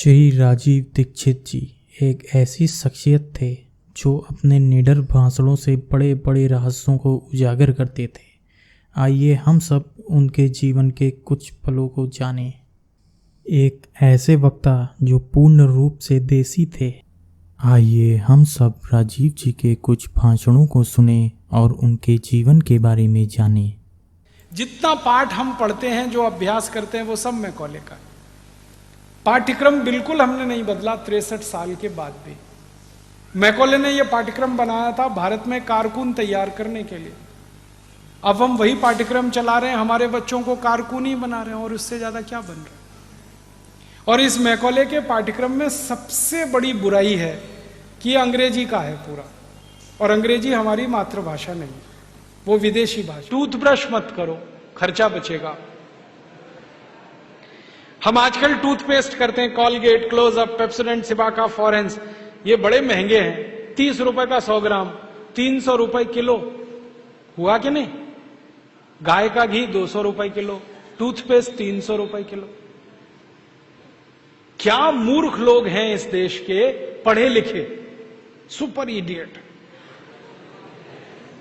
श्री राजीव दीक्षित जी एक ऐसी शख्सियत थे जो अपने निडर भाषणों से बड़े बड़े रहस्यों को उजागर करते थे। आइए हम सब उनके जीवन के कुछ पलों को जानें। एक ऐसे वक्ता जो पूर्ण रूप से देसी थे। आइए हम सब राजीव जी के कुछ भाषणों को सुनें और उनके जीवन के बारे में जानें। जितना पाठ हम पढ़ते हैं, जो अभ्यास करते हैं, वो सब मैकॉले का है। पाठ्यक्रम बिल्कुल हमने नहीं बदला 63 साल के बाद भी। मैकॉले ने यह पाठ्यक्रम बनाया था भारत में कारकुन तैयार करने के लिए। अब हम वही पाठ्यक्रम चला रहे हैं, हमारे बच्चों को कारकुन ही बना रहे हैं, और उससे ज्यादा क्या बन रहा है। और इस मैकॉले के पाठ्यक्रम में सबसे बड़ी बुराई है कि यह अंग्रेजी का है पूरा, और अंग्रेजी हमारी मातृभाषा नहीं, वो विदेशी भाषा। टूथब्रश मत करो, खर्चा बचेगा। हम आजकल टूथपेस्ट करते हैं, कॉलगेट, क्लोजअप, पेप्सोडेंट, सिबाका, फॉरेंस, ये बड़े महंगे हैं। 30 रुपए का 100 ग्राम, 300 रुपए किलो। हुआ कि नहीं? गाय का घी 200 रुपए किलो, टूथपेस्ट 300 रुपए किलो। क्या मूर्ख लोग हैं इस देश के, पढ़े लिखे, सुपर इडियट।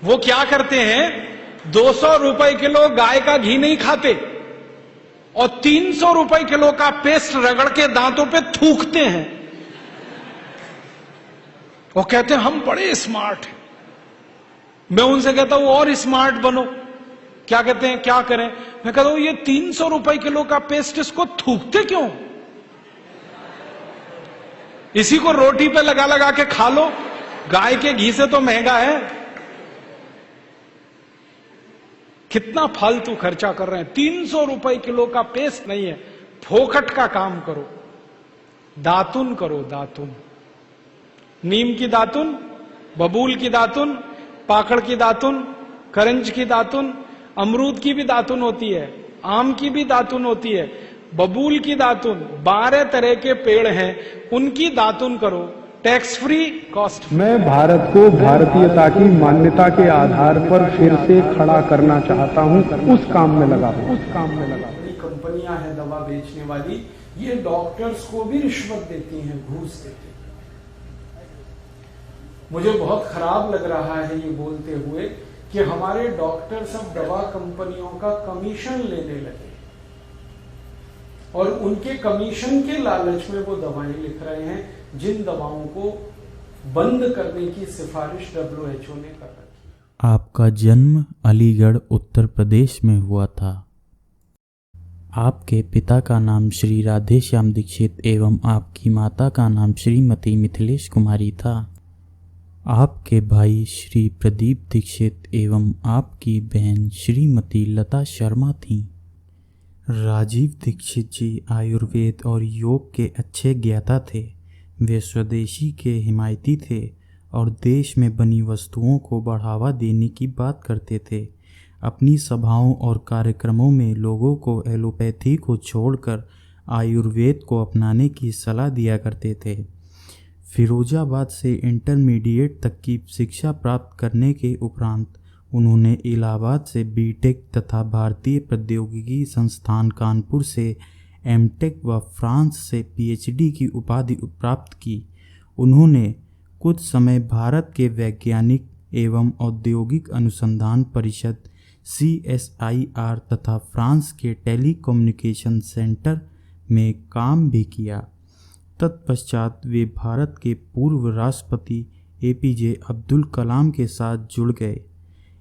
वो क्या करते हैं, 200 रुपए किलो गाय का घी नहीं खाते और 300 रुपए किलो का पेस्ट रगड़ के दांतों पे थूकते हैं। वो कहते हैं हम बड़े स्मार्ट हैं। मैं उनसे कहता हूं और स्मार्ट बनो। क्या कहते हैं, क्या करें? मैं कहता हूं ये 300 रुपए किलो का पेस्ट, इसको थूकते क्यों? इसी को रोटी पे लगा लगा के खा लो, गाय के घी से तो महंगा है। कितना फालतू खर्चा कर रहे हैं। 300 रुपए किलो का पेस्ट नहीं है, फोकट का काम करो। दातुन करो, दातुन, नीम की दातुन, बबूल की दातुन, पाकड़ की दातुन, करंज की दातुन, अमरूद की भी दातुन होती है, आम की भी दातुन होती है, बबूल की दातुन, 12 तरह के पेड़ हैं, उनकी दातुन करो, टैक्स फ्री, कॉस्ट। मैं भारत को भारतीयता की मान्यता के आधार पर फिर से खड़ा करना चाहता हूं, उस काम में लगा हूं। कंपनियां हैं दवा बेचने वाली, ये डॉक्टर्स को भी रिश्वत देती हैं, घूस देती हैं। मुझे बहुत खराब लग रहा है ये बोलते हुए कि हमारे डॉक्टर सब दवा कंपनियों का कमीशन लेने लगे और उनके कमीशन के लालच में वो दवाएं लिख रहे हैं, जिन दवाओं को बंद करने की सिफारिश WHO ने कर रखी है। आपका जन्म अलीगढ़ उत्तर प्रदेश में हुआ था। आपके पिता का नाम श्री राधेश्याम दीक्षित एवं आपकी माता का नाम श्रीमती मिथिलेश कुमारी था। आपके भाई श्री प्रदीप दीक्षित एवं आपकी बहन श्रीमती लता शर्मा थीं। राजीव दीक्षित जी आयुर्वेद और योग के अच्छे ज्ञाता थे। वे स्वदेशी के हिमायती थे और देश में बनी वस्तुओं को बढ़ावा देने की बात करते थे। अपनी सभाओं और कार्यक्रमों में लोगों को एलोपैथी को छोड़कर आयुर्वेद को अपनाने की सलाह दिया करते थे। फिरोजाबाद से इंटरमीडिएट तक की शिक्षा प्राप्त करने के उपरांत उन्होंने इलाहाबाद से बीटेक तथा भारतीय प्रौद्योगिकी संस्थान कानपुर से एमटेक व फ्रांस से पीएचडी की उपाधि प्राप्त की। उन्होंने कुछ समय भारत के वैज्ञानिक एवं औद्योगिक अनुसंधान परिषद CSIR तथा फ्रांस के टेलीकम्युनिकेशन सेंटर में काम भी किया। तत्पश्चात वे भारत के पूर्व राष्ट्रपति APJ अब्दुल कलाम के साथ जुड़ गए।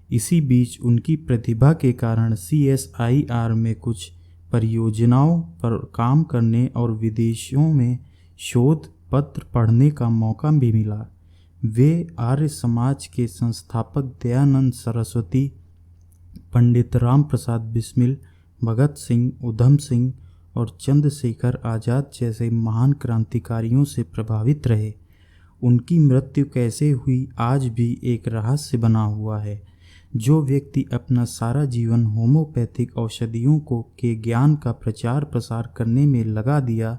इसी बीच उनकी प्रतिभा के कारण CSIR में कुछ परियोजनाओं पर काम करने और विदेशों में शोध पत्र पढ़ने का मौका भी मिला। वे आर्य समाज के संस्थापक दयानंद सरस्वती, पंडित राम प्रसाद बिस्मिल, भगत सिंह, उधम सिंह और चंद्रशेखर आज़ाद जैसे महान क्रांतिकारियों से प्रभावित रहे। उनकी मृत्यु कैसे हुई आज भी एक रहस्य बना हुआ है। जो व्यक्ति अपना सारा जीवन होम्योपैथिक औषधियों के ज्ञान का प्रचार प्रसार करने में लगा दिया,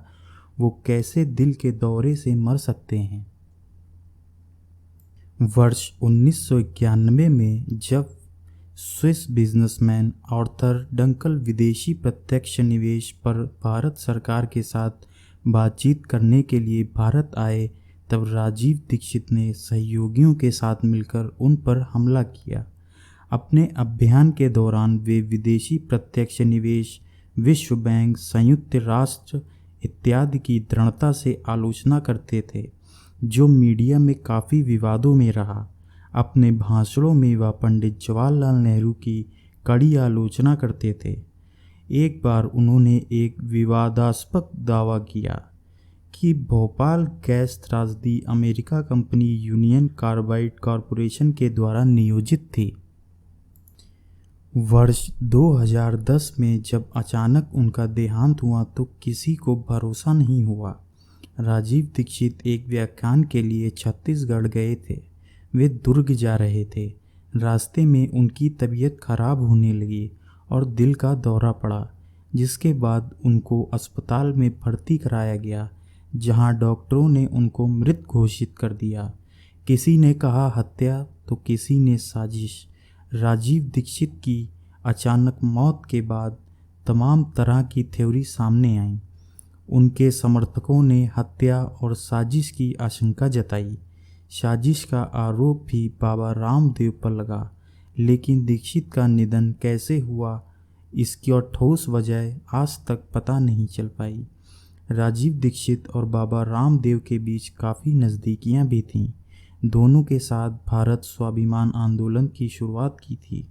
वो कैसे दिल के दौरे से मर सकते हैं। वर्ष 1991 में जब स्विस बिजनेसमैन आर्थर डंकल विदेशी प्रत्यक्ष निवेश पर भारत सरकार के साथ बातचीत करने के लिए भारत आए तब राजीव दीक्षित ने सहयोगियों के साथ मिलकर उन पर हमला किया। अपने अभियान के दौरान वे विदेशी प्रत्यक्ष निवेश, विश्व बैंक, संयुक्त राष्ट्र इत्यादि की दृढ़ता से आलोचना करते थे, जो मीडिया में काफ़ी विवादों में रहा। अपने भाषणों में वह पंडित जवाहरलाल नेहरू की कड़ी आलोचना करते थे। एक बार उन्होंने एक विवादास्पद दावा किया कि भोपाल गैस त्रासदी America company union carbide corporation के द्वारा नियोजित थी। वर्ष 2010 में जब अचानक उनका देहांत हुआ तो किसी को भरोसा नहीं हुआ। राजीव दीक्षित एक व्याख्यान के लिए छत्तीसगढ़ गए थे। वे दुर्ग जा रहे थे। रास्ते में उनकी तबीयत खराब होने लगी और दिल का दौरा पड़ा, जिसके बाद उनको अस्पताल में भर्ती कराया गया, जहां डॉक्टरों ने उनको मृत घोषित कर दिया। किसी ने कहा हत्या तो किसी ने साजिश। राजीव दीक्षित की अचानक मौत के बाद तमाम तरह की थ्योरी सामने आई। उनके समर्थकों ने हत्या और साजिश की आशंका जताई। साजिश का आरोप भी बाबा रामदेव पर लगा, लेकिन दीक्षित का निधन कैसे हुआ इसकी और ठोस वजह आज तक पता नहीं चल पाई। राजीव दीक्षित और बाबा रामदेव के बीच काफ़ी नज़दीकियाँ भी थीं। दोनों के साथ भारत स्वाभिमान आंदोलन की शुरुआत की थी।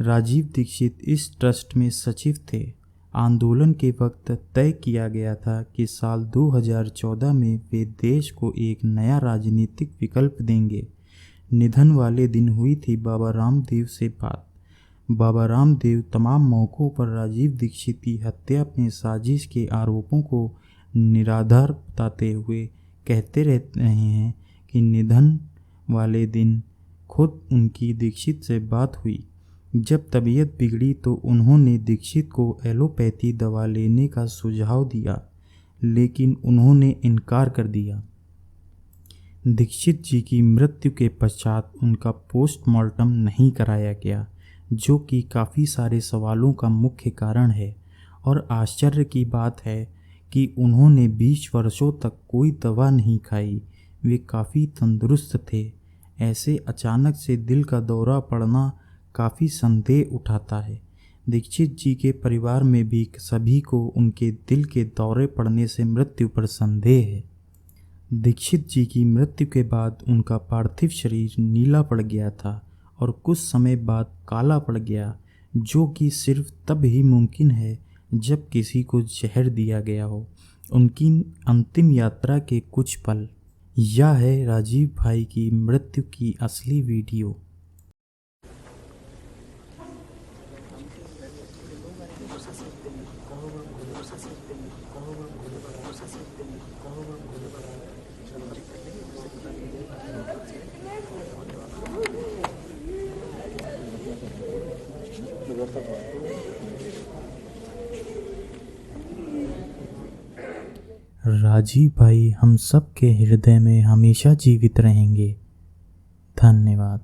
राजीव दीक्षित इस ट्रस्ट में सचिव थे। आंदोलन के वक्त तय किया गया था कि साल 2014 में वे देश को एक नया राजनीतिक विकल्प देंगे। निधन वाले दिन हुई थी बाबा रामदेव से बात। बाबा रामदेव तमाम मौक़ों पर राजीव दीक्षित की हत्या में साजिश के आरोपों को निराधार बताते हुए कहते रहते हैं कि निधन वाले दिन खुद उनकी दीक्षित से बात हुई। जब तबीयत बिगड़ी तो उन्होंने दीक्षित को एलोपैथी दवा लेने का सुझाव दिया, लेकिन उन्होंने इनकार कर दिया। दीक्षित जी की मृत्यु के पश्चात उनका पोस्टमार्टम नहीं कराया गया, जो कि काफ़ी सारे सवालों का मुख्य कारण है। और आश्चर्य की बात है कि उन्होंने 20 वर्षों तक कोई दवा नहीं खाई। वे काफ़ी तंदुरुस्त थे। ऐसे अचानक से दिल का दौरा पड़ना काफ़ी संदेह उठाता है। दीक्षित जी के परिवार में भी सभी को उनके दिल के दौरे पड़ने से मृत्यु पर संदेह है। दीक्षित जी की मृत्यु के बाद उनका पार्थिव शरीर नीला पड़ गया था और कुछ समय बाद काला पड़ गया, जो कि सिर्फ तब ही मुमकिन है जब किसी को जहर दिया गया हो। उनकी अंतिम यात्रा के कुछ पल। यह है राजीव भाई की मृत्यु की असली वीडियो। राजीव भाई हम सब के हृदय में हमेशा जीवित रहेंगे। धन्यवाद।